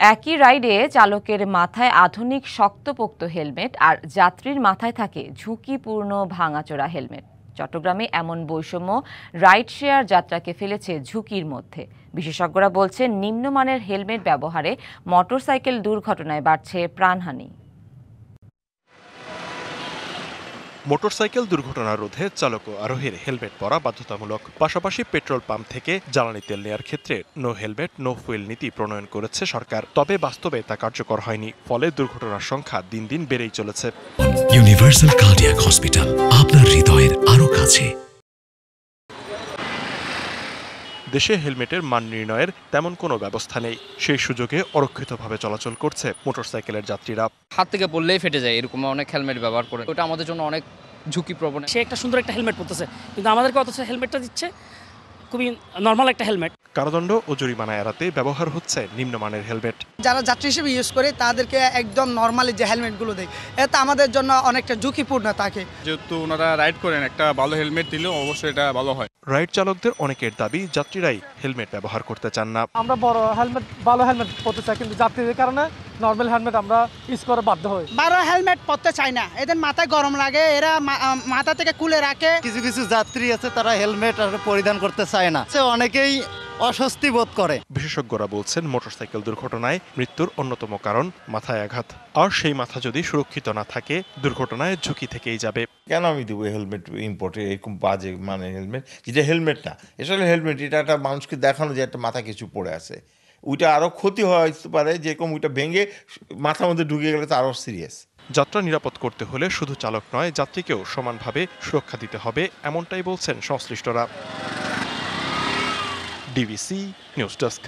একই রাইডে চালকের মাথায় আধুনিক শক্তপোক্ত হেলমেট আর যাত্রীর মাথায় থাকে ঝুঁকিপূর্ণ ভাঙাচোরা হেলমেট। চট্টগ্রামে এমন বৈষম্য রাইড শেয়ার যাত্রাকে ফেলেছে ঝুঁকির মধ্যে। বিশেষজ্ঞরা বলছেন, নিম্নমানের হেলমেট ব্যবহারে মোটরসাইকেল দুর্ঘটনায় বাড়ছে প্রাণহানি। মোটরসাইকেল দুর্ঘটনা রোধে চালক ও আরোহীর হেলমেট পরা বাধ্যতামূলক। পাশাপাশি পেট্রোল পাম্প থেকে জ্বালানি তেল নেয়ার ক্ষেত্রে নো হেলমেট নো ফুয়েল নীতি প্রণয়ন করেছে সরকার। তবে বাস্তবে তা কার্যকর হয়নি। ফলে দুর্ঘটনার সংখ্যা দিন দিন বেড়েই চলেছে। ইউনিভার্সাল কার্ডিয়াক হসপিটাল, আপনার হৃদয়ের আরো কাছে। দেশে হেলমেটের মান নির্ণয়ের তেমন কোনো ব্যবস্থা নেই। সেই সুযোগে অরক্ষিতভাবে চলাচল করছে মোটরসাইকেলের যাত্রীরা। হাত থেকে পড়লেই ফেটে যায়, এরকম অনেক হেলমেট ব্যবহার করে। ওটা আমাদের জন্য অনেক ঝুঁকিপ্রবণ। সে একটা সুন্দর একটা হেলমেট পরতেছে, কিন্তু আমাদেরকে অথচ হেলমেটটা দিচ্ছে খুবই নর্মাল একটা হেলমেট। কারাদণ্ড ও জরিমানা এড়াতে ব্যবহার হচ্ছে নিম্নমানের হেলমেট। যারা যাত্রী হিসেবে ইউজ করে তাদেরকে একদম নর্মালি যে হেলমেটগুলো দেয়, এতে আমাদের জন্য অনেকটা ঝুঁকিপূর্ণ থাকে। যেহেতু ওনারা রাইড করেন, একটা ভালো হেলমেট দিলেও অবশ্যই এটা ভালো হয়। রাইড চালকদের অনেকের দাবি, যাত্রীরাই হেলমেট ব্যবহার করতে চান না। আমরা বড় হেলমেট, ভালো হেলমেট পরতে চাই, কিন্তু যাত্রীদের কারণে নর্মাল হেলমেট আমরা ইউজ করে বাধ্য হই। বড় হেলমেট পরতে চায় না, এদের মাথায় গরম লাগে, এরা মাথা থেকে খুলে রাখে। কিছু কিছু যাত্রী আছে তারা হেলমেট পরিধান করতে চায় না, অনেকেই অস্বস্তি বোধ করে। বিশেষজ্ঞরা বলছেন, মোটরসাইকেল দুর্ঘটনায় মৃত্যুর অন্যতম কারণ মাথায় আঘাত। আর সেই মাথা যদি সুরক্ষিত না থাকে, দুর্ঘটনায় ঝুঁকি থেকেই যাবে। কেন আমি দেবো হেলমেট ইম্পোর্টে, এরকম বাজে মানে হেলমেট, যেটা হেলমেট না, আসলে হেলমেট এটা একটা মানুষকে দেখানো যে একটা মাথা কিছু পড়ে আছে, ওইটা আরও ক্ষতি হতে পারে, যেরকম ওইটা ভেঙে মাথার মধ্যে ঢুকে গেলে তো আরও সিরিয়াস। যাত্রা নিরাপদ করতে হলে শুধু চালক নয়, যাত্রীকেও সমানভাবে সুরক্ষা দিতে হবে, এমনটাই বলছেন সংশ্লিষ্টরা। DBC news desk.